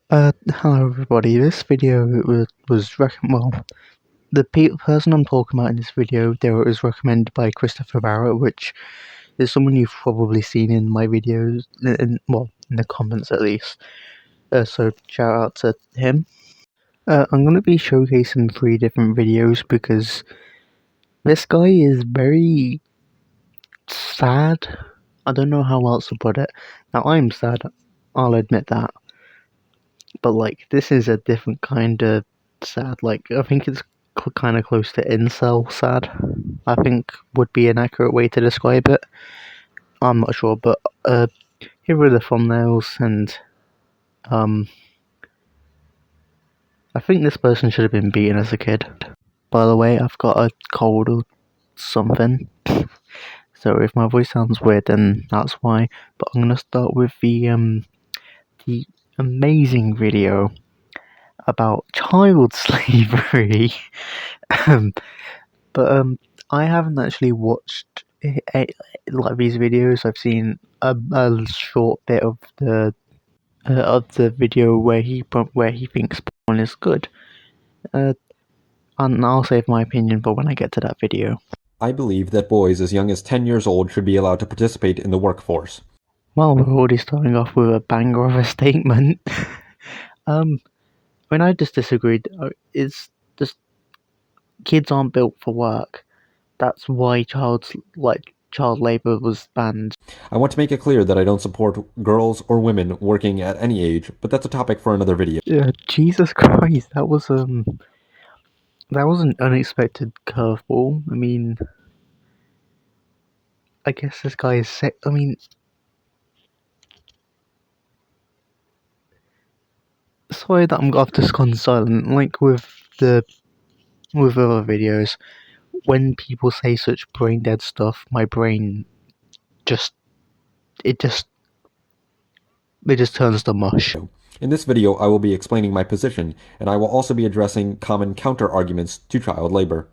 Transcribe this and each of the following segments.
Hello everybody. This video the person I'm talking about in this video, there was recommended by Christopher Barrett, which is someone you've probably seen in my videos, in the comments at least. So shout out to him. I'm going to be showcasing 3 different videos because this guy is very sad. I don't know how else to put it. Now I'm sad, I'll admit that. But this is a different kind of sad. I think it's kind of close to incel sad. I think would be an accurate way to describe it. I'm not sure, but here are the thumbnails, and I think this person should have been beaten as a kid. By the way, I've got a cold or something, so if my voice sounds weird, then that's why. But I'm gonna start with the amazing video about child slavery. But I haven't actually watched these videos. I've seen a short bit of the video where he thinks porn is good. And I'll save my opinion for when I get to that video. I believe that boys as young as 10 years old should be allowed to participate in the workforce. Well, we're already starting off with a banger of a statement. When I just disagreed, it's just kids aren't built for work. That's why child labor was banned. I want to make it clear that I don't support girls or women working at any age, but that's a topic for another video. Jesus Christ, that was an unexpected curveball. I mean, I guess this guy is sick. I mean, sorry that I've just gone silent. Like with other videos, when people say such brain dead stuff, my brain just turns to mush. In this video, I will be explaining my position, and I will also be addressing common counter-arguments to child labor.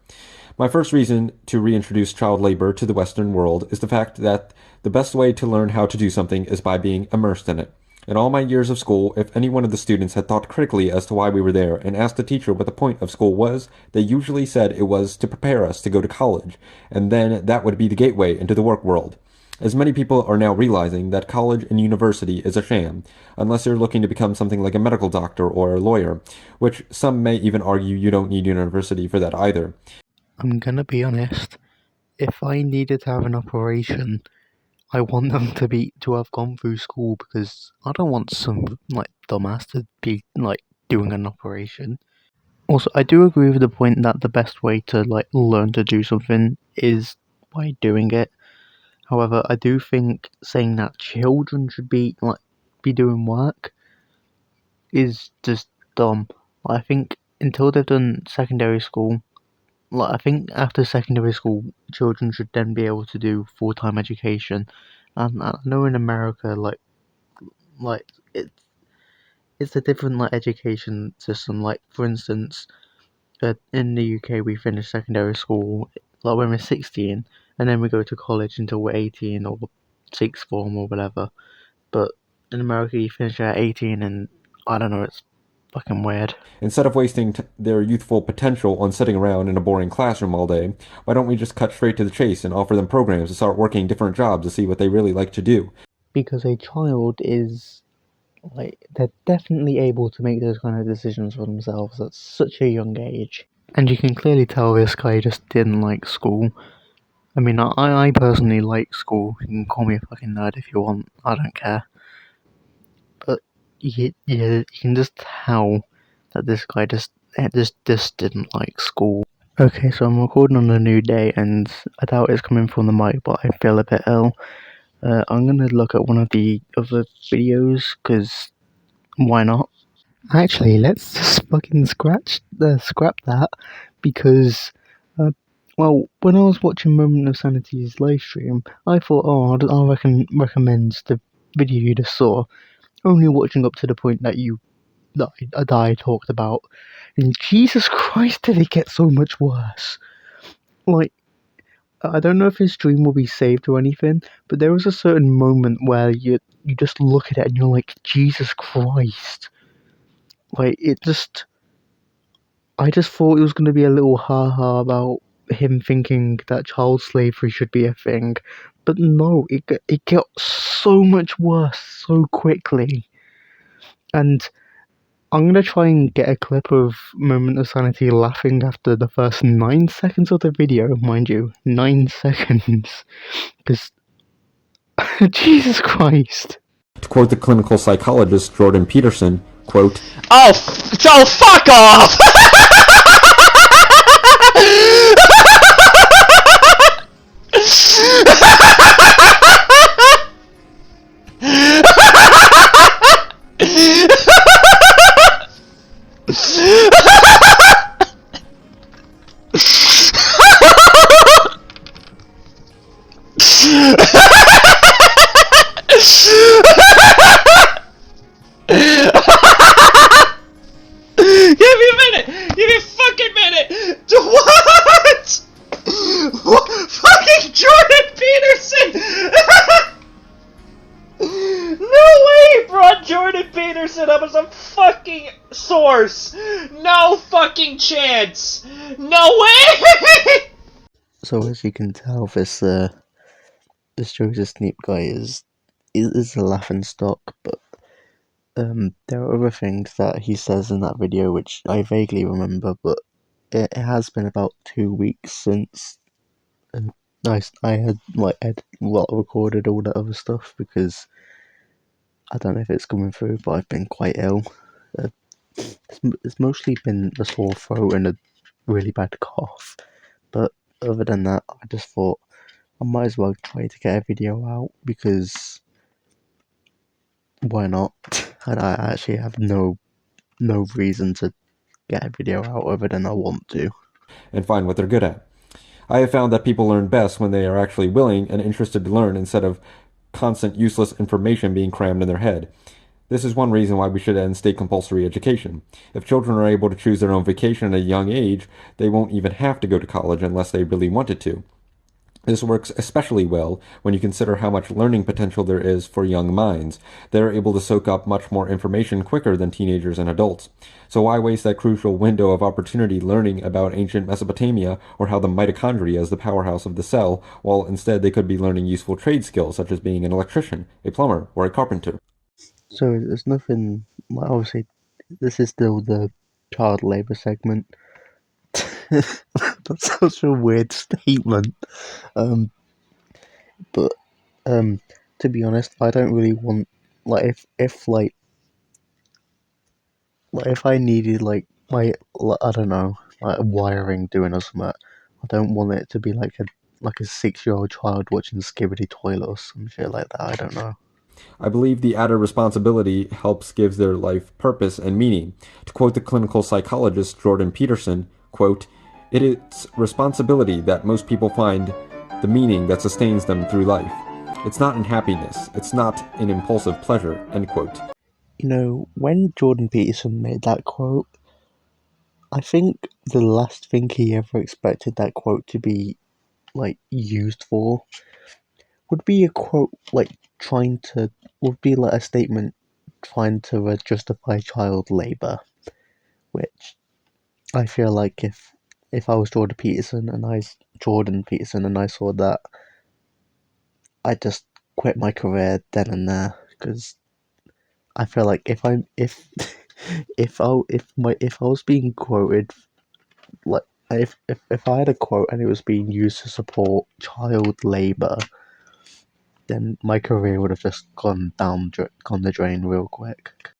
My first reason to reintroduce child labor to the Western world is the fact that the best way to learn how to do something is by being immersed in it. In all my years of school, if any one of the students had thought critically as to why we were there and asked the teacher what the point of school was, they usually said it was to prepare us to go to college, and then that would be the gateway into the work world. As many people are now realizing that college and university is a sham, unless you're looking to become something like a medical doctor or a lawyer, which some may even argue you don't need university for that either. I'm gonna be honest. If I needed to have an operation, I want them to have gone through school, because I don't want some dumbass to be doing an operation. Also, I do agree with the point that the best way to learn to do something is by doing it. However, I do think saying that children should be doing work is just dumb. I think until they've done secondary school, I think after secondary school, children should then be able to do full-time education. And I know in America, it's a different education system. Like for instance, in the UK, we finish secondary school when we're 16, and then we go to college until we're 18 or sixth form or whatever. But in America, you finish at 18, and I don't know, it's fucking weird. Instead of wasting their youthful potential on sitting around in a boring classroom all day, why don't we just cut straight to the chase and offer them programs to start working different jobs to see what they really like to do? Because a child is they're definitely able to make those kind of decisions for themselves at such a young age. And you can clearly tell this guy just didn't like school. I mean, I personally like school. You can call me a fucking nerd if you want. I don't care. But you can just tell that this guy just didn't like school. Okay, so I'm recording on a new day, and I doubt it's coming from the mic, but I feel a bit ill. I'm gonna look at one of the other videos, because why not? Actually, let's just fucking scrap that, because, when I was watching Moment of Sanity's live stream, I thought, I'll recommend the video you just saw, only watching up to the point that I talked about, and Jesus Christ, did it get so much worse. I don't know if his stream will be saved or anything, but there was a certain moment where you just look at it and you're like, Jesus Christ. Like, I just thought it was going to be a little ha-ha about him thinking that child slavery should be a thing. But no, it got so much worse so quickly. And I'm gonna try and get a clip of Moment of Sanity laughing after the first 9 seconds of the video, mind you. 9 seconds. Because, Jesus Christ. To quote the clinical psychologist Jordan Peterson, quote, Oh, fuck off! Give me a minute! Give me a fucking minute! What? What? Fucking Jordan Peterson! No way he brought Jordan Peterson up as a fucking source! No fucking chance! No way! So as you can tell, this Joseph Sneap guy is a laughing stock, but there are other things that he says in that video which I vaguely remember, but it has been about 2 weeks since I had recorded all that other stuff, because I don't know if it's coming through, but I've been quite ill. It's mostly been a sore throat and a really bad cough, but other than that, I just thought I might as well try to get a video out, because why not? And I actually have no reason to get a video out other than I want to. and find what they're good at. I have found that people learn best when they are actually willing and interested to learn instead of constant useless information being crammed in their head. This is one reason why we should end state compulsory education. If children are able to choose their own vacation at a young age, they won't even have to go to college unless they really wanted to. This works especially well when you consider how much learning potential there is for young minds. They are able to soak up much more information quicker than teenagers and adults. So why waste that crucial window of opportunity learning about ancient Mesopotamia or how the mitochondria is the powerhouse of the cell, while instead they could be learning useful trade skills such as being an electrician, a plumber, or a carpenter? So there's nothing, obviously, this is still the child labour segment. That's such a weird statement. But to be honest, I don't really want, if I needed my, I don't know, like wiring doing or something, I don't want it to be like a 6-year-old child watching Skibidi Toilet or some shit like that. I don't know. I believe the added responsibility helps gives their life purpose and meaning. To quote the clinical psychologist Jordan Peterson, quote, "It is responsibility that most people find the meaning that sustains them through life. It's not in happiness. It's not in impulsive pleasure," end quote. You know, when Jordan Peterson made that quote, I think the last thing he ever expected that quote to be, used for would be a quote, would be like a statement trying to justify child labour, which I feel like if I was Jordan Peterson and I saw that, I'd just quit my career then and there, because I feel like if if I was being quoted, like if I had a quote and it was being used to support child labour, then my career would have just gone the drain real quick.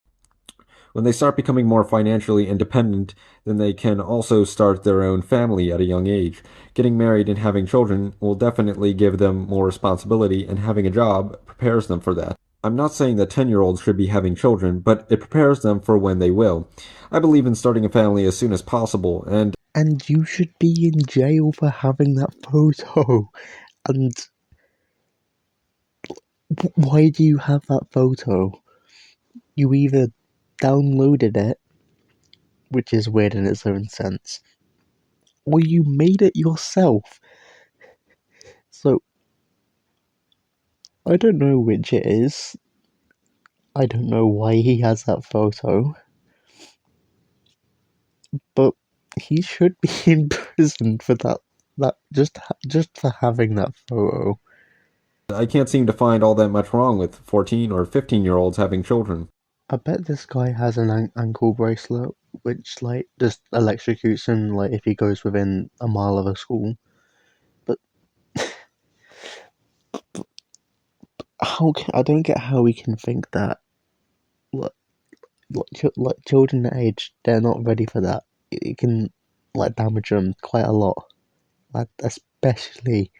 When they start becoming more financially independent, then they can also start their own family at a young age. Getting married and having children will definitely give them more responsibility, and having a job prepares them for that. I'm not saying that 10-year-olds should be having children, but it prepares them for when they will. I believe in starting a family as soon as possible, and you should be in jail for having that photo. And why do you have that photo? You either downloaded it, which is weird in its own sense, or you made it yourself. So, I don't know which it is. I don't know why he has that photo. but he should be in prison for that just for having that photo. I can't seem to find all that much wrong with 14 or 15-year-olds having children. I bet this guy has an ankle bracelet which like just electrocutes him like if he goes within a mile of a school. But I don't get how we can think that like, children that age they're not ready for that. It can like damage them quite a lot, like especially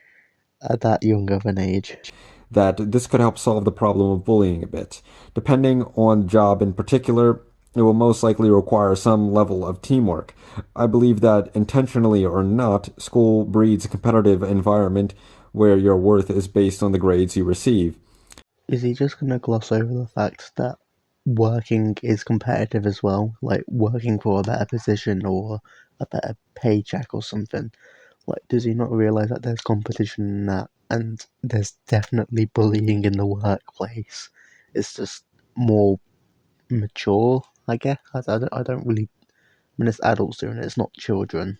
at that young of an age. That this could help solve the problem of bullying a bit. Depending on the job in particular, it will most likely require some level of teamwork. I believe that intentionally or not, school breeds a competitive environment where your worth is based on the grades you receive. Is he just gonna gloss over the fact that working is competitive as well? Like working for a better position or a better paycheck or something? Like, does he not realize that there's competition in that, and there's definitely bullying in the workplace? It's just more mature, I guess. I don't really. I mean, it's adults doing it. It's not children.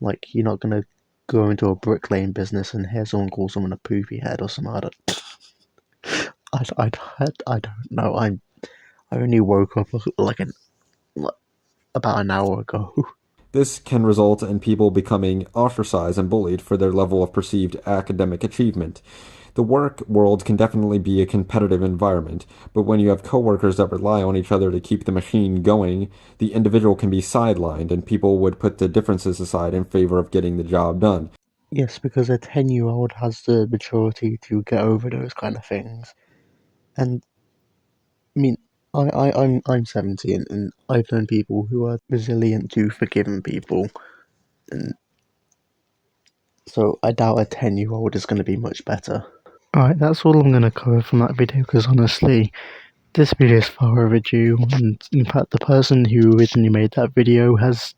Like, you're not gonna go into a bricklaying business and hear someone call someone a poopy head or something. I don't know. I only woke up like about an hour ago. This can result in people becoming ostracized and bullied for their level of perceived academic achievement. The work world can definitely be a competitive environment, but when you have coworkers that rely on each other to keep the machine going, the individual can be sidelined and people would put the differences aside in favor of getting the job done. Yes, because a 10-year-old has the maturity to get over those kind of things. And I mean, I'm 17 and I've known people who are resilient to forgiving people, and so I doubt a 10-year-old is going to be much better. Alright, that's all I'm going to cover from that video because honestly, this video is far overdue, and in fact, the person who originally made that video has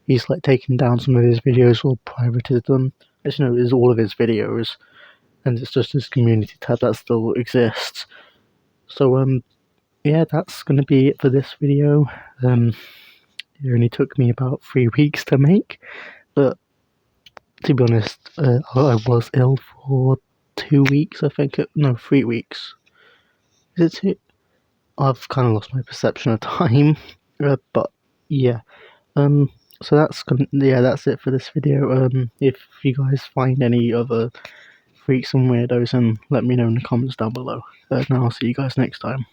he's like taken down some of his videos or privated them. Actually, no, it's all of his videos, and it's just his community tab that still exists. So yeah, that's gonna be it for this video. It only took me about 3 weeks to make, but to be honest, I was ill for 2 weeks. I think no, 3 weeks. Is it 2? I've kind of lost my perception of time, but yeah. So that's it for this video. If you guys find any other freaks and weirdos, then let me know in the comments down below. And I'll see you guys next time.